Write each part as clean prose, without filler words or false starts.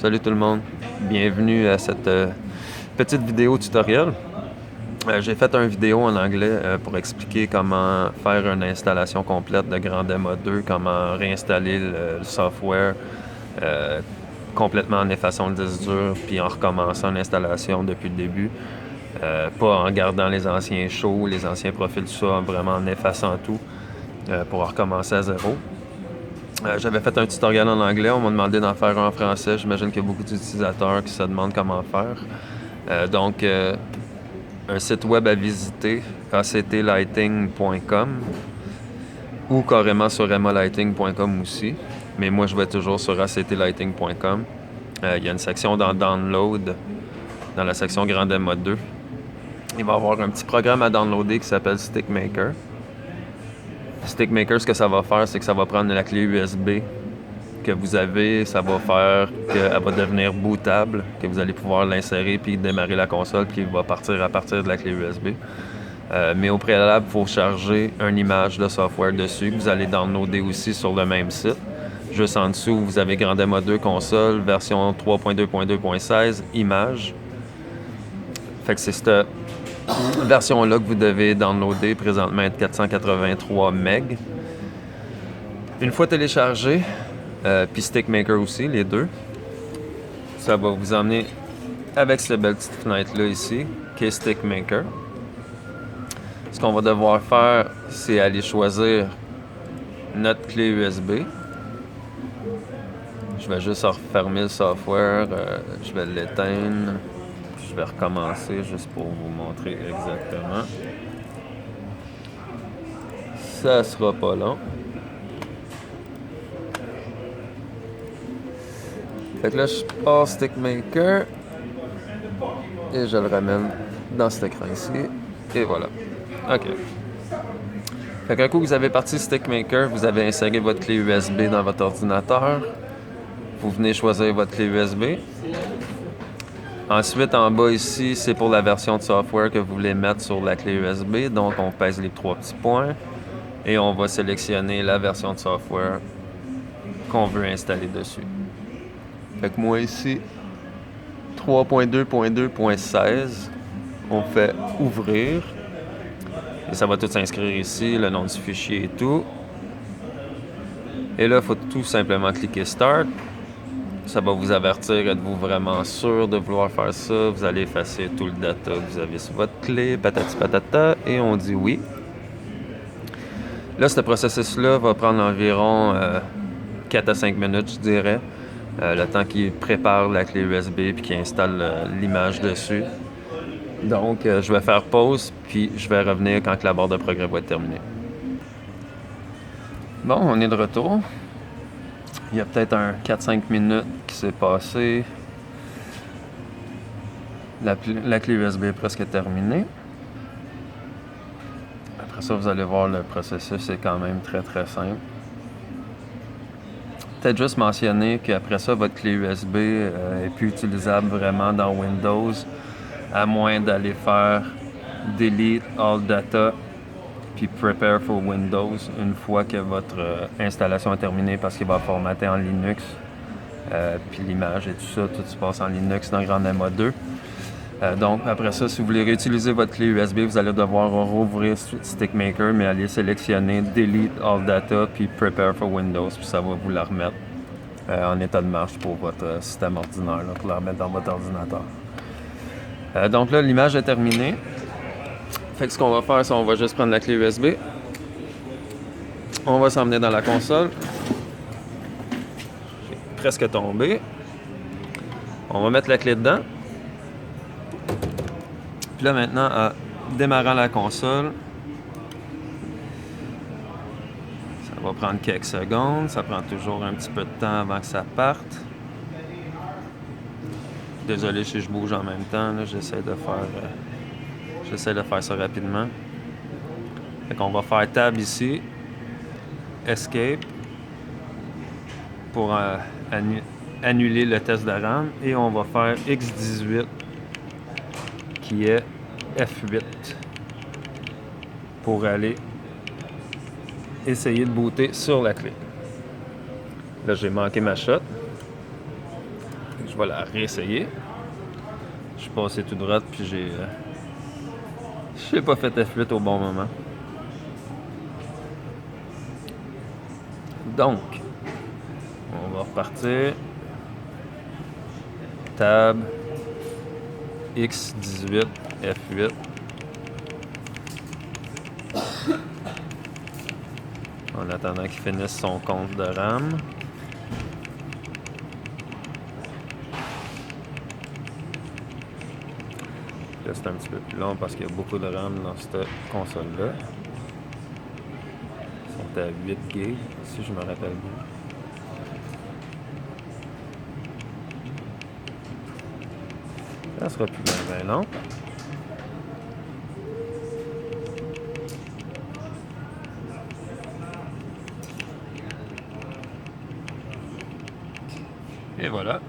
Salut tout le monde, bienvenue à cette petite vidéo tutoriel. J'ai fait une vidéo en anglais pour expliquer comment faire une installation complète de Grandemma 2, comment réinstaller le software complètement en effaçant le disque dur puis en recommençant l'installation depuis le début. Pas en gardant les anciens shows, les anciens profils, tout ça, vraiment en effaçant tout pour recommencer à zéro. J'avais fait un tutoriel en anglais, on m'a demandé d'en faire un en français. J'imagine qu'il y a beaucoup d'utilisateurs qui se demandent comment faire. Donc, un site web à visiter, actlighting.com ou carrément sur emalighting.com aussi. Mais moi, je vais toujours sur actlighting.com. Il y a une section dans Download, dans la section Grandemma 2. Il va y avoir un petit programme à downloader qui s'appelle Stickmaker. Stickmaker, ce que ça va faire, c'est que ça va prendre la clé USB que vous avez, ça va faire qu'elle va devenir bootable, que vous allez pouvoir l'insérer puis démarrer la console puis il va partir à partir de la clé USB. Mais au préalable, il faut charger une image de software dessus que vous allez downloader aussi sur le même site. Juste en dessous, vous avez Grandemma 2 console, version 3.2.2.16, image. Fait que c'est cette version-là que vous devez downloader, présentement être 483 MB. Une fois téléchargé, puis Stickmaker aussi, les deux, ça va vous emmener avec cette belle petite fenêtre-là ici, qui est Stickmaker. Ce qu'on va devoir faire, c'est aller choisir notre clé USB. Je vais juste refermer le software, je vais l'éteindre. Je vais recommencer juste pour vous montrer exactement. Ça sera pas long. Fait que là, je pars Stickmaker et je le ramène dans cet écran ici. Et voilà. OK. Fait qu'un coup que vous avez parti Stickmaker, vous avez inséré votre clé USB dans votre ordinateur. Vous venez choisir votre clé USB. Ensuite, en bas ici, c'est pour la version de software que vous voulez mettre sur la clé USB. Donc, on pèse les 3 petits points et on va sélectionner la version de software qu'on veut installer dessus. Fait que moi ici, 3.2.2.16, on fait ouvrir. Et ça va tout s'inscrire ici, le nom du fichier et tout. Et là, il faut tout simplement cliquer Start. Ça va vous avertir, êtes-vous vraiment sûr de vouloir faire ça? Vous allez effacer tout le data que vous avez sur votre clé, patati patata, et on dit oui. Là, ce processus-là va prendre environ 4 à 5 minutes, je dirais. Le temps qu'il prépare la clé USB et qu'il installe l'image dessus. Donc, je vais faire pause, puis je vais revenir quand la barre de progrès va être terminée. Bon, on est de retour. Il y a peut-être un 4-5 minutes qui s'est passé. La clé USB est presque terminée. Après ça, vous allez voir le processus est quand même très très simple. Peut-être juste mentionner qu'après ça, votre clé USB est plus utilisable vraiment dans Windows, à moins d'aller faire Delete All Data puis Prepare for Windows une fois que votre installation est terminée parce qu'il va formater en Linux. Puis l'image et tout ça, tout se passe en Linux dans Grandemma 2. Donc après ça, si vous voulez réutiliser votre clé USB, vous allez devoir rouvrir Stickmaker, mais aller sélectionner Delete All Data puis Prepare for Windows, puis ça va vous la remettre en état de marche pour votre système ordinaire, là, pour la remettre dans votre ordinateur. Donc là, l'image est terminée. Fait que ce qu'on va faire, c'est qu'on va juste prendre la clé USB. On va s'emmener dans la console. J'ai presque tombé. On va mettre la clé dedans. Puis là, maintenant, en démarrant la console, ça va prendre quelques secondes. Ça prend toujours un petit peu de temps avant que ça parte. Désolé si je bouge en même temps. Là, j'essaie de faire ça rapidement. Fait qu'on va faire Tab ici, Escape, pour annuler le test de RAM. Et on va faire X18, qui est F8, pour aller essayer de booter sur la clé. Là, j'ai manqué ma shot. Je vais la réessayer. Je suis passé tout droit puis j'ai pas fait F8 au bon moment. Donc, on va repartir. Tab, X18, F8. En attendant qu'il finisse son compte de RAM. Là, c'est un petit peu plus long parce qu'il y a beaucoup de RAM dans cette console-là. Ils sont à 8 GB, si je me rappelle bien. Ça sera plus bien long. Et voilà.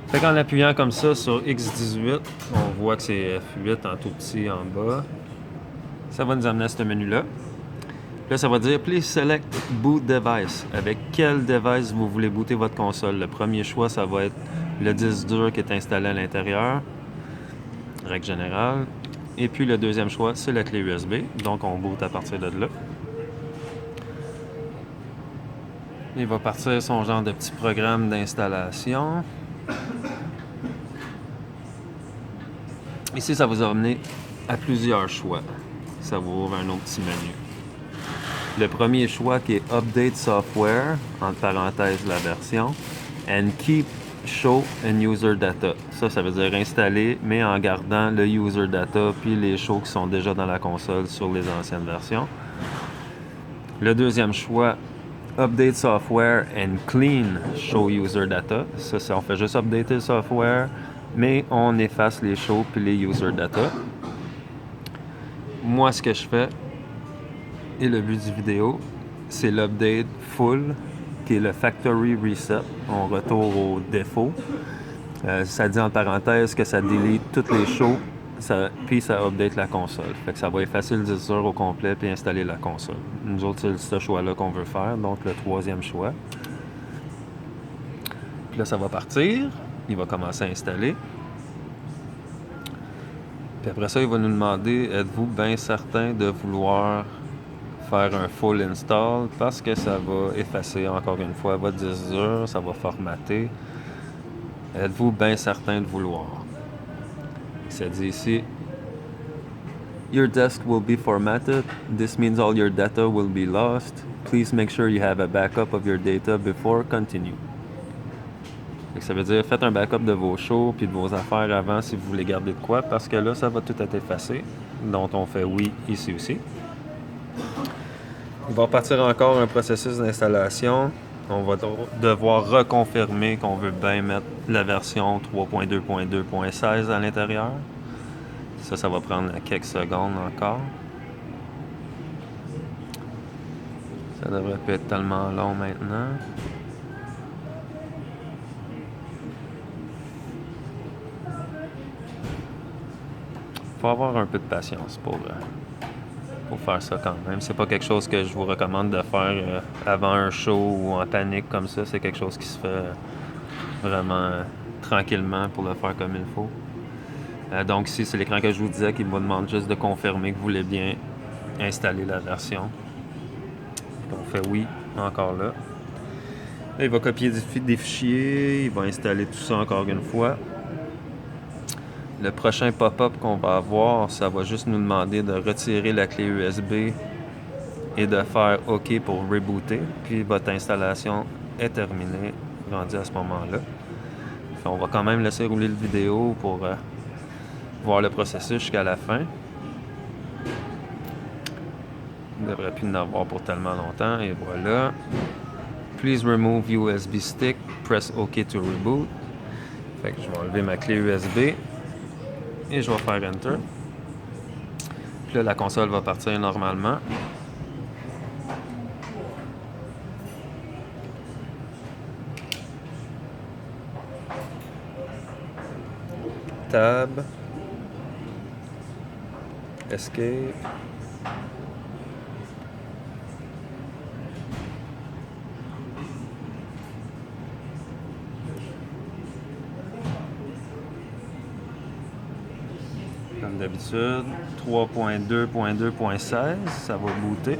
Fait qu'en appuyant comme ça sur X18, on voit que c'est F8 en tout petit en bas. Ça va nous amener à ce menu-là. Là, ça va dire « Please select boot device ». Avec quel device vous voulez booter votre console. Le premier choix, ça va être le disque dur qui est installé à l'intérieur, règle générale. Et puis le deuxième choix, c'est la clé USB. Donc, on boot à partir de là. Il va partir son genre de petit programme d'installation. Ici, ça va vous amener à plusieurs choix. Ça vous ouvre un autre petit menu. Le premier choix qui est Update Software, entre parenthèses la version, and Keep Show and User Data. Ça veut dire installer, mais en gardant le User Data puis les shows qui sont déjà dans la console sur les anciennes versions. Le deuxième choix, Update Software and Clean Show User Data. Ça, on fait juste updater le software, mais on efface les shows puis les user data. Moi, ce que je fais, et le but du vidéo, c'est l'update full, qui est le factory reset. On retourne au défaut. Ça dit en parenthèse que ça delete toutes les shows, puis ça update la console. Fait que ça va effacer le disque dur au complet puis installer la console. Nous autres, c'est ce choix-là qu'on veut faire, donc le troisième choix. Puis là, ça va partir. Il va commencer à installer. Puis après ça, il va nous demander, êtes-vous bien certain de vouloir faire un full install, parce que ça va effacer encore une fois votre disque dur, ça va formater. Êtes-vous bien certain de vouloir? Ça dit ici, Your disk will be formatted. This means all your data will be lost. Please make sure you have a backup of your data before continue. Ça veut dire, faites un backup de vos shows puis de vos affaires avant si vous voulez garder de quoi, parce que là, ça va tout être effacé. Donc, on fait oui ici aussi. Il va partir encore un processus d'installation. On va devoir reconfirmer qu'on veut bien mettre la version 3.2.2.16 à l'intérieur. Ça va prendre quelques secondes encore. Ça devrait pas être tellement long maintenant. Il faut avoir un peu de patience pour faire ça quand même. C'est pas quelque chose que je vous recommande de faire avant un show ou en panique comme ça. C'est quelque chose qui se fait vraiment tranquillement pour le faire comme il faut. Donc ici, c'est l'écran que je vous disais qui me demande juste de confirmer que vous voulez bien installer la version. On fait oui, encore là. Là, il va copier des fichiers, il va installer tout ça encore une fois. Le prochain pop-up qu'on va avoir, ça va juste nous demander de retirer la clé USB et de faire OK pour rebooter. Puis votre installation est terminée, rendue à ce moment-là. On va quand même laisser rouler la vidéo pour voir le processus jusqu'à la fin. Il ne devrait plus en avoir pour tellement longtemps. Et voilà. Please remove USB stick. Press OK to reboot. Fait que je vais enlever ma clé USB. Et je vais faire Enter. Puis là, la console va partir normalement. Tab. Escape. Comme d'habitude, 3.2.2.16, ça va booter.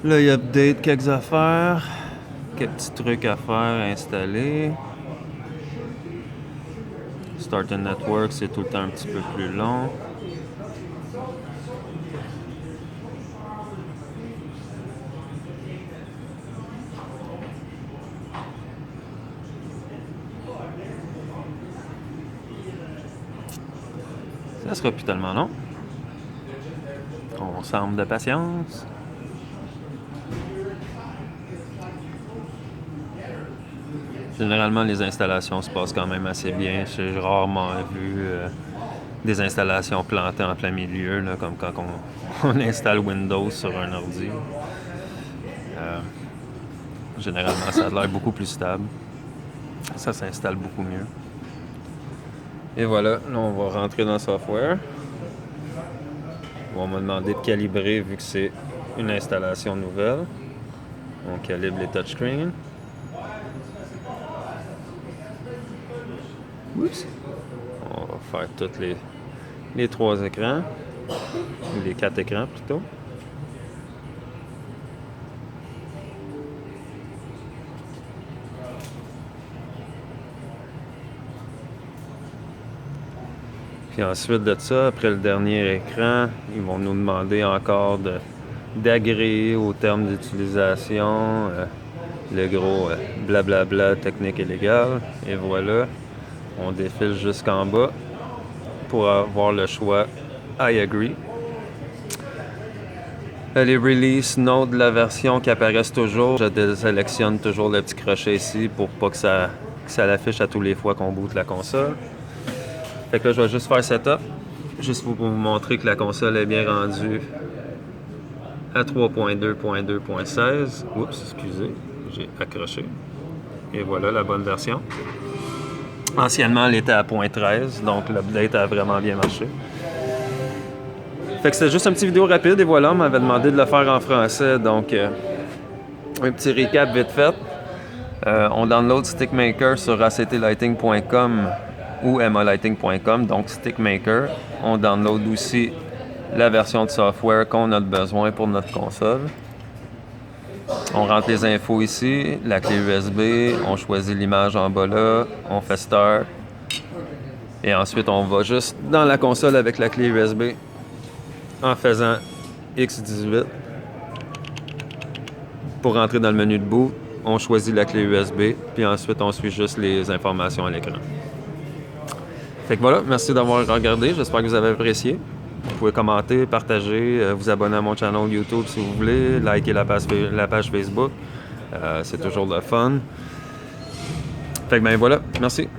Là, il update quelques affaires, quelques petits trucs à faire, installer. Start a network, c'est tout le temps un petit peu plus long. Ça sera plus tellement long. On semble de patience. Généralement, les installations se passent quand même assez bien. J'ai rarement vu des installations plantées en plein milieu, là, comme quand on installe Windows sur un ordi. Généralement, ça a l'air beaucoup plus stable. Ça s'installe beaucoup mieux. Et voilà, là, on va rentrer dans le software. On m'a demandé de calibrer vu que c'est une installation nouvelle. On calibre les touchscreens. Oups. On va faire tous les 3 écrans. Ou les 4 écrans plutôt. Puis ensuite de ça, après le dernier écran, ils vont nous demander encore d'agréer aux termes d'utilisation, le gros blablabla technique et légale. Et voilà, on défile jusqu'en bas pour avoir le choix I agree. Les release notes de la version qui apparaissent toujours, je désélectionne toujours le petit crochet ici pour pas que ça l'affiche à tous les fois qu'on boot la console. Fait que là, je vais juste faire setup, juste pour vous montrer que la console est bien rendue à 3.2.2.16. Oups, excusez, j'ai accroché. Et voilà la bonne version. Anciennement, elle était à 0.13, donc l'update a vraiment bien marché. Fait que c'était juste un petit vidéo rapide et voilà, on m'avait demandé de le faire en français, donc un petit récap vite fait. On download Stickmaker sur actlighting.com ou malighting.com, donc Stickmaker. On download aussi la version de software qu'on a besoin pour notre console. On rentre les infos ici, la clé USB, on choisit l'image en bas là, on fait Start. Et ensuite, on va juste dans la console avec la clé USB en faisant X18. Pour rentrer dans le menu de boot, on choisit la clé USB, puis ensuite, on suit juste les informations à l'écran. Fait que voilà, merci d'avoir regardé, j'espère que vous avez apprécié. Vous pouvez commenter, partager, vous abonner à mon channel YouTube si vous voulez, liker la page Facebook. C'est toujours le fun. Fait que ben voilà, merci.